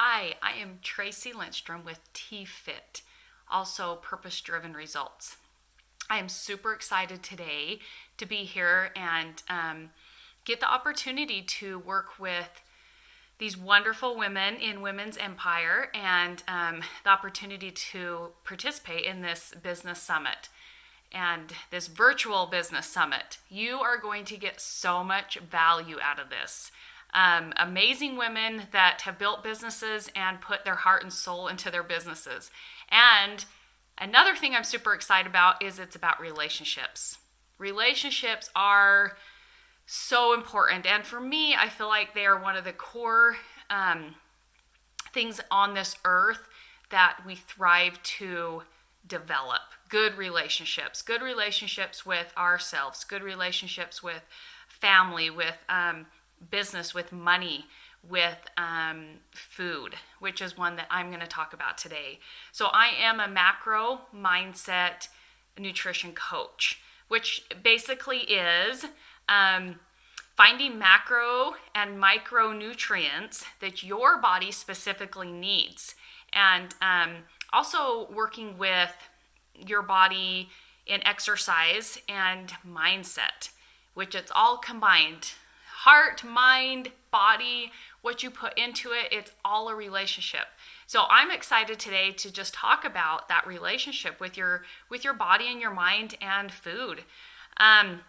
Hi, I am Tracy Lindstrom with T-Fit, also Purpose Driven Results. I am super excited today to be here and get the opportunity to work with these wonderful women in Women's Empire and the opportunity to participate in this business summit and this virtual business summit. You are going to get so much value out of this. Amazing women that have built businesses and put their heart and soul into their businesses. And another thing I'm super excited about is it's about relationships. Relationships are so important. And for me, I feel like they are one of the core things on this earth that we thrive to develop. Good relationships with ourselves, good relationships with family, with business, with money, with food, which is one that I'm going to talk about today. So I am a macro mindset nutrition coach, which basically is finding macro and micronutrients that your body specifically needs, and also working with your body in exercise and mindset, which it's all combined. Heart, mind, body, what you put into it, it's all a relationship. So I'm excited today to just talk about that relationship with your body and your mind and food. I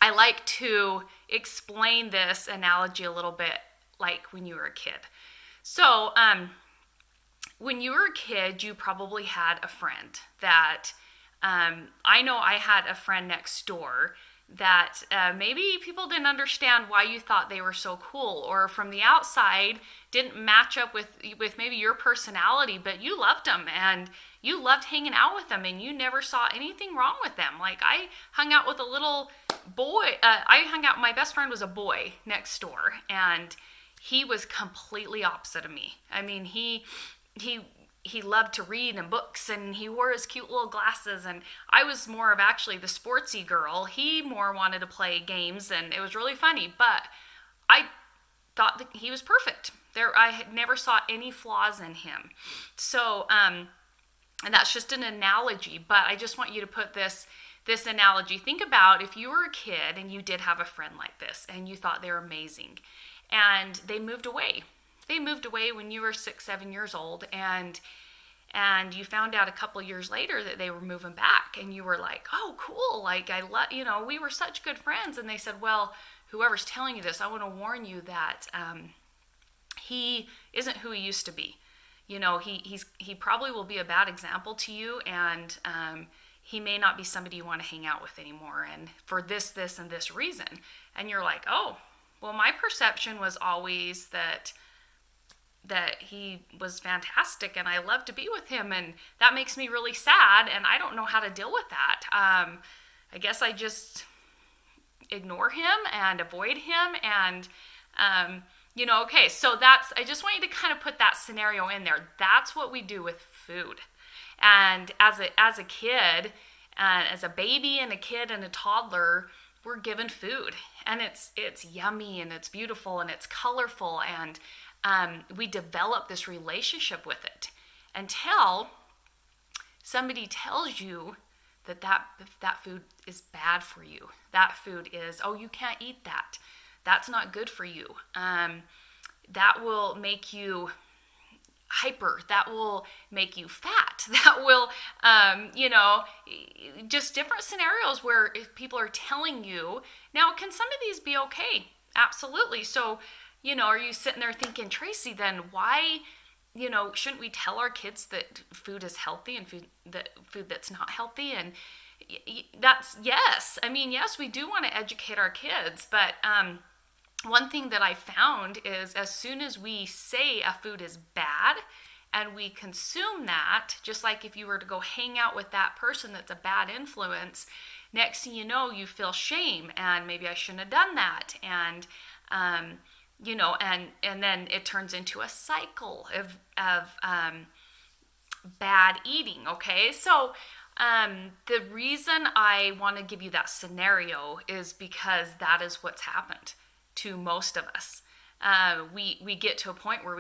like to explain this analogy a little bit like when you were a kid. So when you were a kid, you probably had a friend that, I know I had a friend next door that maybe people didn't understand why you thought they were so cool, or from the outside didn't match up with maybe your personality, but you loved them and you loved hanging out with them and you never saw anything wrong with them. Like I hung out with a little boy, my best friend was a boy next door, and he was completely opposite of me. I mean, he loved to read and books, and he wore his cute little glasses, and I was more of actually the sportsy girl. He more wanted to play games, and it was really funny, but I thought that he was perfect. I had never saw any flaws in him. So, and that's just an analogy, but I just want you to put this analogy. Think about if you were a kid and you did have a friend like this, and you thought they were amazing, and they moved away. They moved away when you were 6, 7 years old, and you found out a couple years later that they were moving back, and you were like, oh, cool, like we were such good friends. And they said, well, whoever's telling you this, I want to warn you that he isn't who he used to be. He probably will be a bad example to you, and he may not be somebody you want to hang out with anymore, and for this, and this reason. And you're like, oh, well, my perception was always that he was fantastic and I love to be with him, and that makes me really sad, and I don't know how to deal with that. I guess I just ignore him and avoid him, and okay, so I just want you to kind of put that scenario in there. That's what we do with food. And as a kid, as a baby and a kid and a toddler, we're given food, and it's yummy and it's beautiful and it's colorful, and we develop this relationship with it until somebody tells you that food is bad for you. That food is, oh, you can't eat that. That's not good for you. That will make you hyper. That will make you fat. That will, just different scenarios where if people are telling you. Now, can some of these be okay? Absolutely. So, are you sitting there thinking, Tracy, then why, shouldn't we tell our kids that food is healthy and food that's not healthy? And that's, yes. I mean, yes, we do want to educate our kids, but one thing that I found is as soon as we say a food is bad and we consume that, just like if you were to go hang out with that person that's a bad influence, next thing you know, you feel shame and maybe I shouldn't have done that. And, and then it turns into a cycle of bad eating. Okay. So, the reason I want to give you that scenario is because that is what's happened to most of us. We get to a point where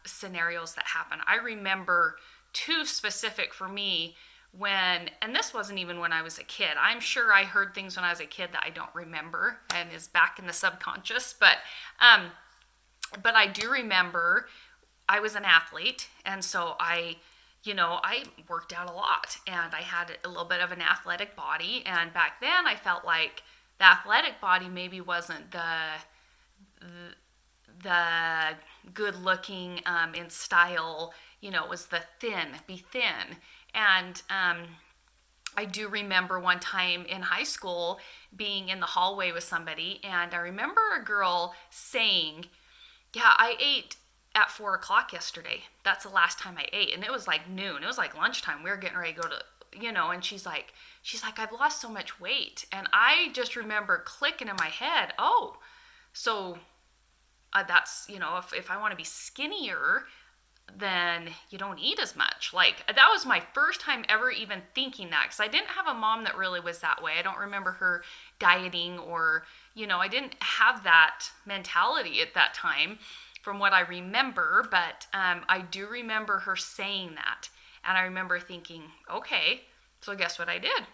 scenarios that happen. I remember two specific for me and this wasn't even when I was a kid. I'm sure I heard things when I was a kid that I don't remember and is back in the subconscious, but I do remember I was an athlete, and so I worked out a lot, and I had a little bit of an athletic body, and back then I felt like the athletic body maybe wasn't the good looking in style, it was the be thin. And I do remember one time in high school being in the hallway with somebody, and I remember a girl saying, yeah, I ate at 4:00 yesterday. That's the last time I ate. And it was like noon. It was like lunchtime. We were getting ready to go to, and she's like, I've lost so much weight. And I just remember clicking in my head, oh, so that's, if I want to be skinnier, then you don't eat as much. Like, that was my first time ever even thinking that, because I didn't have a mom that really was that way. I don't remember her dieting or, I didn't have that mentality at that time from what I remember, but I do remember her saying that. And I remember thinking, okay, so guess what I did?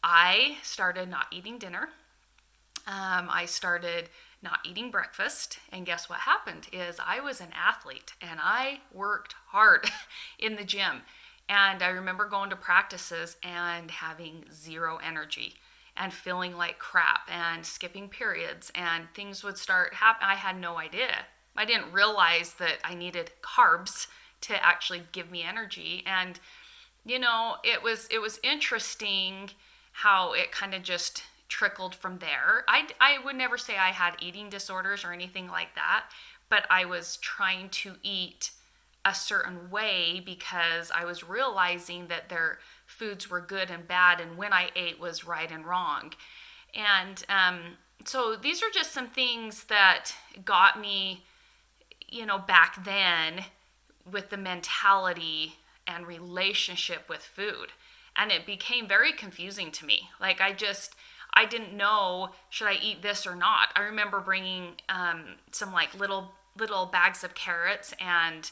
I started not eating dinner. I started not eating breakfast, and guess what happened is I was an athlete and I worked hard in the gym, and I remember going to practices and having zero energy and feeling like crap and skipping periods, and things would start happening. I had no idea. I didn't realize that I needed carbs to actually give me energy, and it was interesting how it kind of just trickled from there. I would never say I had eating disorders or anything like that, but I was trying to eat a certain way because I was realizing that their foods were good and bad, and when I ate was right and wrong. And so these are just some things that got me, back then with the mentality and relationship with food. And it became very confusing to me. Like, I didn't know, should I eat this or not? I remember bringing some like little bags of carrots, and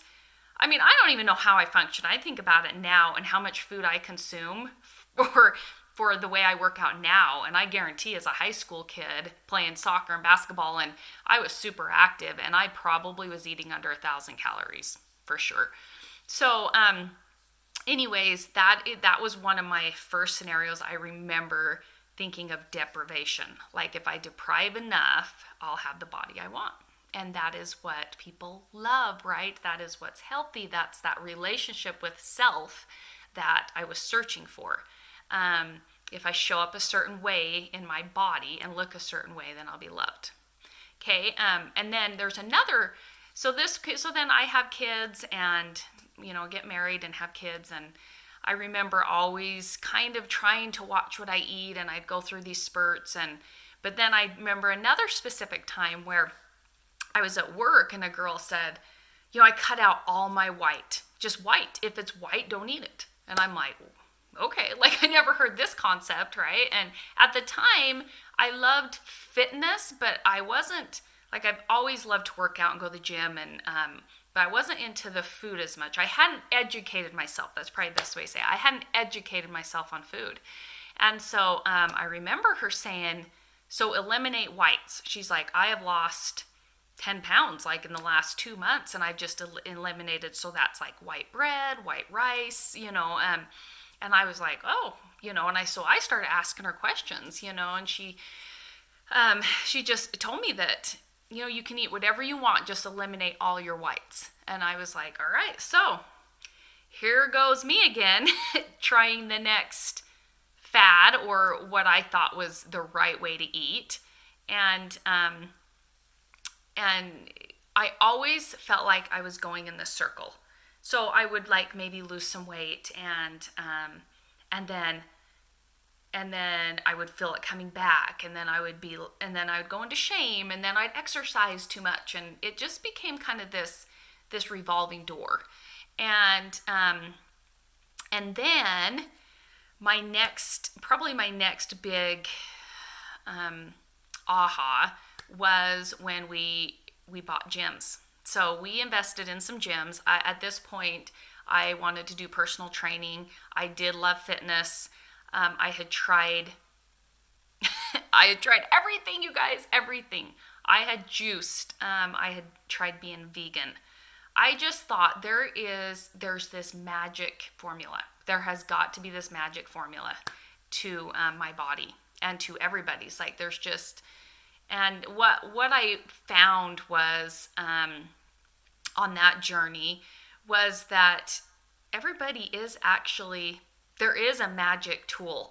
I mean, I don't even know how I function. I think about it now and how much food I consume for the way I work out now. And I guarantee as a high school kid playing soccer and basketball, and I was super active, and I probably was eating under 1,000 calories for sure. So anyways, that was one of my first scenarios. I remember thinking of deprivation. Like, if I deprive enough, I'll have the body I want. And that is what people love, right? That is what's healthy. That's that relationship with self that I was searching for. If I show up a certain way in my body and look a certain way, then I'll be loved. Okay, and then there's another, so then I have kids and, get married and have kids, and I remember always kind of trying to watch what I eat, and I'd go through these spurts, but then I remember another specific time where I was at work and a girl said, I cut out all my white, just white. If it's white, don't eat it. And I'm like, okay, like, I never heard this concept, right? And at the time, I loved fitness, but I wasn't, like, I've always loved to work out and go to the gym, and but I wasn't into the food as much. I hadn't educated myself. That's probably the best way to say it. I hadn't educated myself on food. And so I remember her saying, so eliminate whites. She's like, I have lost 10 pounds like in the last 2 months, and I've just eliminated, so that's like white bread, white rice, and I was like, oh, and I started asking her questions, and she just told me that, you can eat whatever you want, just eliminate all your whites. And I was like, all right, so here goes me again, trying the next fad, or what I thought was the right way to eat. And I always felt like I was going in the circle. So I would like maybe lose some weight, and then I would feel it coming back, and then I would go into shame, and then I'd exercise too much, and it just became kind of this revolving door. And then my next big aha was when we bought gyms. So we invested in some gyms. At this point, I wanted to do personal training. I did love fitness. I had tried everything, you guys, everything. I had juiced. I had tried being vegan. I just thought there's this magic formula. There has got to be this magic formula to my body and to everybody's. Like there's just, and what I found was on that journey was that everybody is actually, there is a magic tool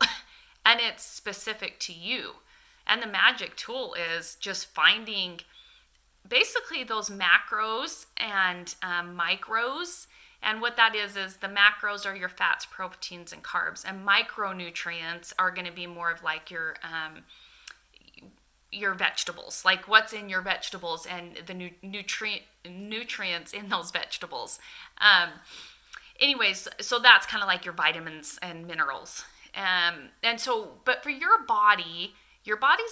and it's specific to you. And the magic tool is just finding basically those macros and micros. And what that is the macros are your fats, proteins, and carbs. And micronutrients are going to be more of like your vegetables, like what's in your vegetables and the nutrients in those vegetables. Anyways, so that's kind of like your vitamins and minerals. And so, but for your body's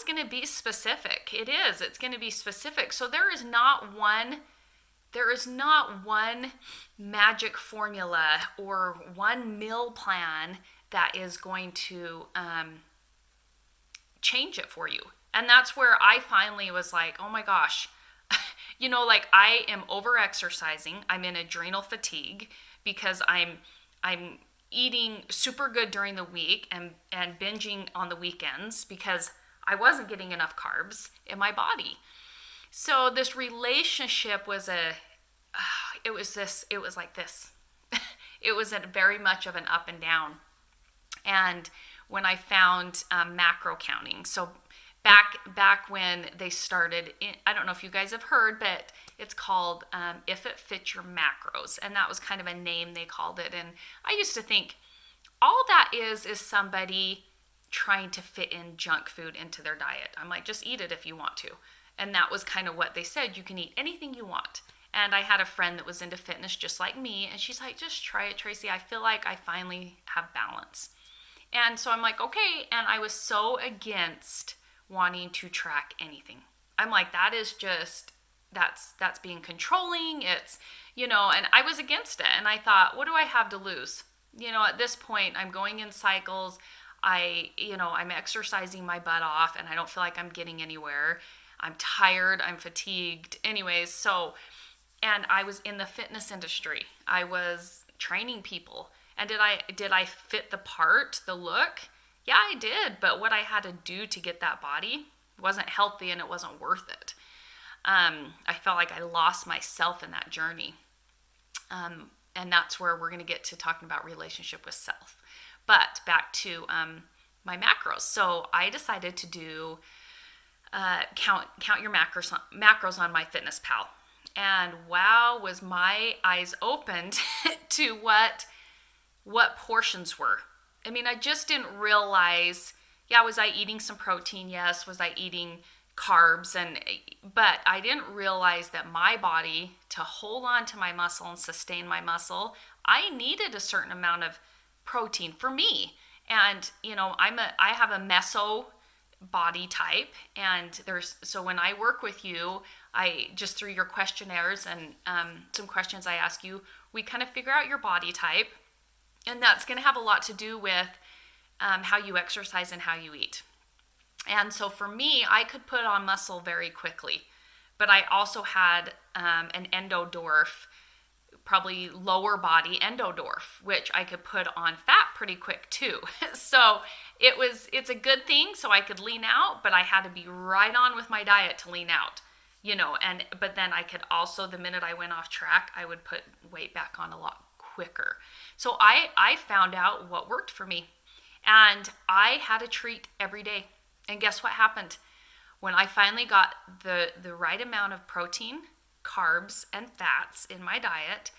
going to be specific. It's going to be specific. So there is not one magic formula or one meal plan that is going to change it for you. And that's where I finally was like, oh my gosh, like I am over exercising. I'm in adrenal fatigue because I'm eating super good during the week and binging on the weekends because I wasn't getting enough carbs in my body. So this relationship was it was like this. It was very much of an up and down. And when I found macro counting, so back when they started, I don't know if you guys have heard, but it's called If It Fits Your Macros. And that was kind of a name they called it. And I used to think all that is somebody trying to fit in junk food into their diet. I'm like, just eat it if you want to. And that was kind of what they said. You can eat anything you want. And I had a friend that was into fitness just like me. And she's like, just try it, Tracy. I feel like I finally have balance. And so I'm like, okay. And I was so against wanting to track anything. I'm like, that is just, that's being controlling. It's, and I was against it. And I thought, what do I have to lose? At this point, I'm going in cycles. I'm exercising my butt off and I don't feel like I'm getting anywhere. I'm tired. I'm fatigued. Anyways, and I was in the fitness industry. I was training people. And did I fit the part, the look? Yeah, I did. But what I had to do to get that body wasn't healthy and it wasn't worth it. I felt like I lost myself in that journey. And that's where we're going to get to talking about relationship with self. But back to my macros. So I decided to do count your macros on MyFitnessPal. And wow, was my eyes opened to what portions were. I mean, I just didn't realize, was I eating some protein? Yes. Was I eating carbs? But I didn't realize that my body, to hold on to my muscle and sustain my muscle, I needed a certain amount of protein for me. And, I have a meso body type. And so when I work with you, I just through your questionnaires and some questions I ask you, we kind of figure out your body type. And that's going to have a lot to do with how you exercise and how you eat. And so for me, I could put on muscle very quickly, but I also had an endodorf, probably lower body endodorf, which I could put on fat pretty quick too. So it's a good thing. So I could lean out, but I had to be right on with my diet to lean out, but then I could also, the minute I went off track, I would put weight back on a lot quicker. So I found out what worked for me, and I had a treat every day. And guess what happened? When I finally got the right amount of protein, carbs, and fats in my diet,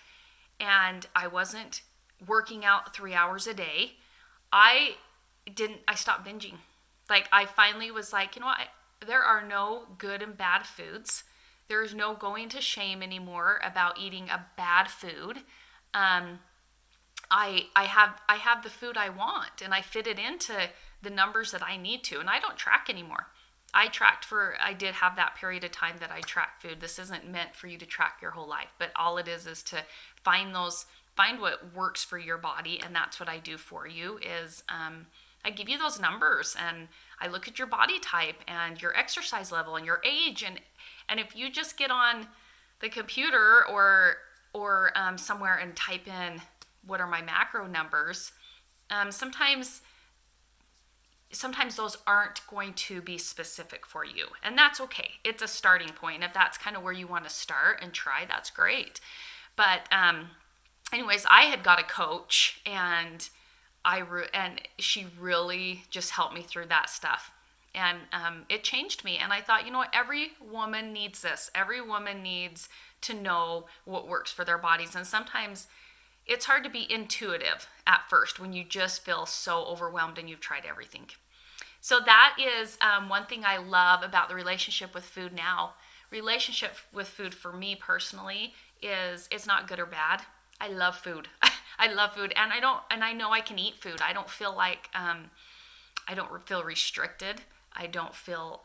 and I wasn't working out 3 hours a day, I stopped binging. Like I finally was like, there are no good and bad foods. There's no going to shame anymore about eating a bad food. I have the food I want, and I fit it into the numbers that I need to, and I don't track anymore. I did have that period of time that I tracked food. This isn't meant for you to track your whole life, but all it is to find what works for your body. And that's what I do for you is, I give you those numbers, and I look at your body type and your exercise level and your age. And if you just get on the computer or somewhere and type in what are my macro numbers, sometimes those aren't going to be specific for you, and that's okay. It's a starting point. If that's kind of where you want to start and try, that's great. But anyways, I had got a coach, and she really just helped me through that stuff, and it changed me. And I thought, you know what, every woman needs this. Every woman needs to know what works for their bodies, and sometimes it's hard to be intuitive at first when you just feel so overwhelmed and you've tried everything. So that is one thing I love about the relationship with food now. Relationship with food for me personally is, it's not good or bad. I love food. I love food, and I know I can eat food. I don't feel like I don't feel restricted. I don't feel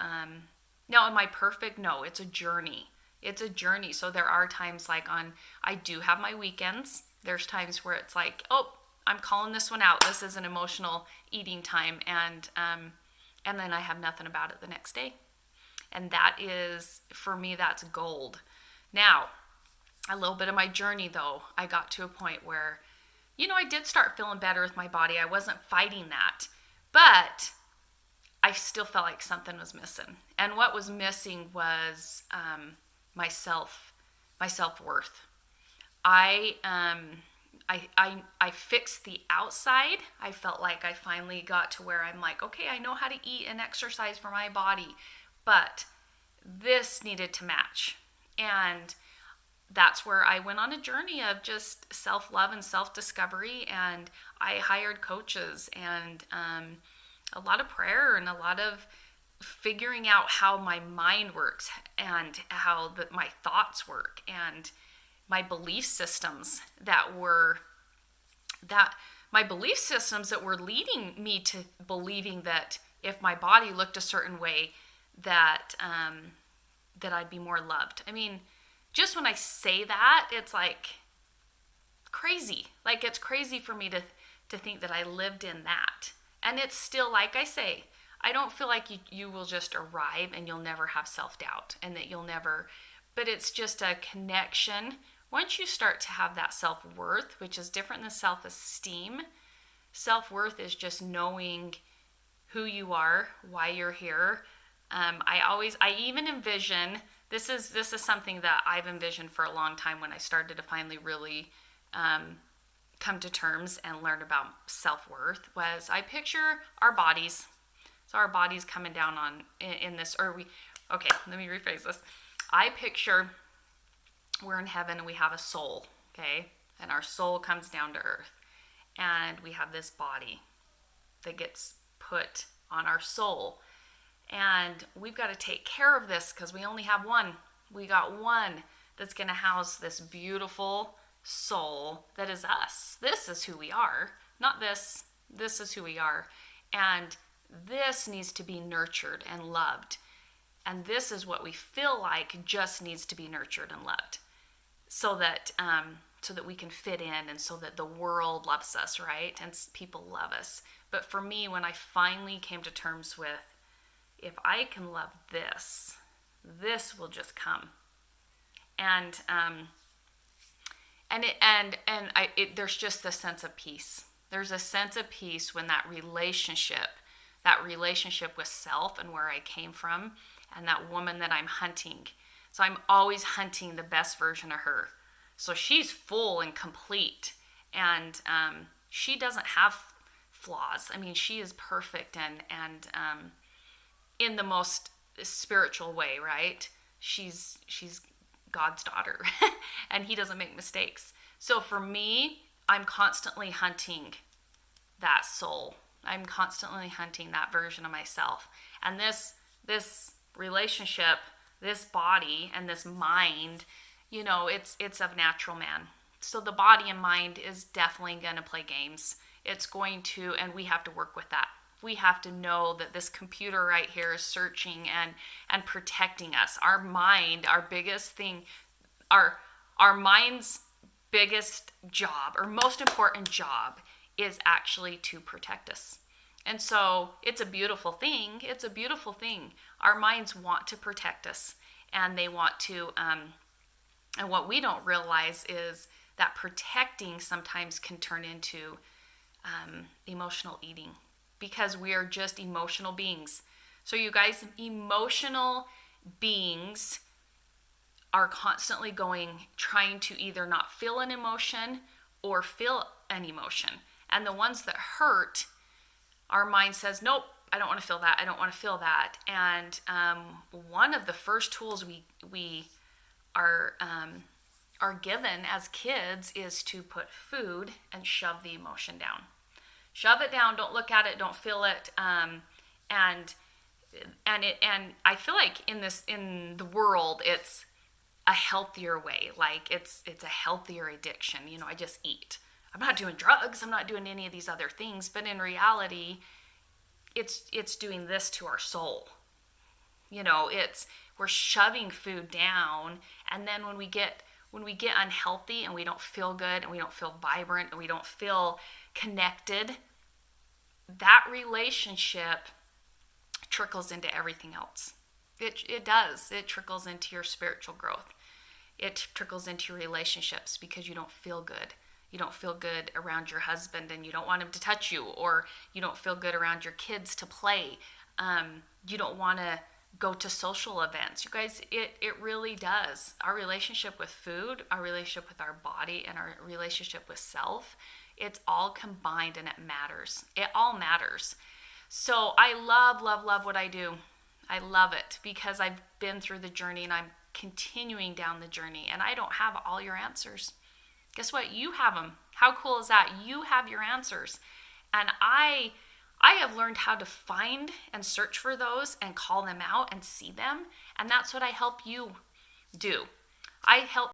now, am I perfect? No, it's a journey. It's a journey. So there are times like I do have my weekends. There's times where it's like, oh, I'm calling this one out. This is an emotional eating time, and then I have nothing about it the next day. And that is, for me, that's gold. Now, a little bit of my journey though, I got to a point where, I did start feeling better with my body. I wasn't fighting that, but I still felt like something was missing. And what was missing was my self-worth. I fixed the outside. I felt like I finally got to where I'm like, okay, I know how to eat and exercise for my body, but this needed to match. And that's where I went on a journey of just self-love and self-discovery, and I hired coaches, and a lot of prayer and a lot of figuring out how my mind works and how my thoughts work, and my belief systems that were leading me to believing that if my body looked a certain way, that I'd be more loved. I mean, just when I say that, it's like crazy. Like, it's crazy for me to think that I lived in that. And it's still, like I say, I don't feel like you will just arrive and you'll never have self-doubt, and that you'll never, but it's just a connection. Once you start to have that self-worth, which is different than self-esteem, self-worth is just knowing who you are, why you're here. I even envision, this is something that I've envisioned for a long time when I started to finally really come to terms and learn about self-worth, was I picture our bodies. So our bodies coming down in this, okay, let me rephrase this. I picture we're in heaven and we have a soul, okay? And our soul comes down to earth. And we have this body that gets put on our soul. And we've got to take care of this because we only have one. We got one that's going to house this beautiful soul that is us. This is who we are, not this. This is who we are. And this needs to be nurtured and loved. And this is what we feel like just needs to be nurtured and loved, so that we can fit in, and so that the world loves us, right? And people love us. But for me, when I finally came to terms with, if I can love this, this will just come. And there's just this sense of peace. There's a sense of peace when that relationship with self and where I came from, and that woman that I'm hunting. So I'm always hunting the best version of her. So she's full and complete, and she doesn't have flaws. I mean, she is perfect, and in the most spiritual way, right? She's God's daughter, and he doesn't make mistakes. So for me, I'm constantly hunting that soul. I'm constantly hunting that version of myself. And this relationship, this body and this mind, it's of natural man. So the body and mind is definitely going to play games. It's going to, and we have to work with that. We have to know that this computer right here is searching and protecting us. Our mind, our biggest thing, our mind's biggest job or most important job is actually to protect us. And so it's a beautiful thing. It's a beautiful thing. Our minds want to protect us, and they want to, and what we don't realize is that protecting sometimes can turn into emotional eating, because we are just emotional beings. So you guys, emotional beings are constantly trying to either not feel an emotion or feel an emotion. And the ones that hurt, our mind says, nope, I don't want to feel that. I don't want to feel that. And one of the first tools we are given as kids is to put food and shove the emotion down. Shove it down. Don't look at it. Don't feel it. And I feel like in the world, it's a healthier way. Like it's a healthier addiction. I just eat. I'm not doing drugs. I'm not doing any of these other things. But in reality, it's doing this to our soul. We're shoving food down, and then when we get unhealthy and we don't feel good and we don't feel vibrant and we don't feel connected, that relationship trickles into everything else. It does. It trickles into your spiritual growth. It trickles into your relationships because you don't feel good. You don't feel good around your husband and you don't want him to touch you, or you don't feel good around your kids to play. You don't want to go to social events. You guys, it really does. Our relationship with food, our relationship with our body, and our relationship with self, it's all combined and it matters. It all matters. So I love, love, love what I do. I love it because I've been through the journey and I'm continuing down the journey, and I don't have all your answers. Guess what? You have them. How cool is that? You have your answers. And I have learned how to find and search for those and call them out and see them. And that's what I help you do. I help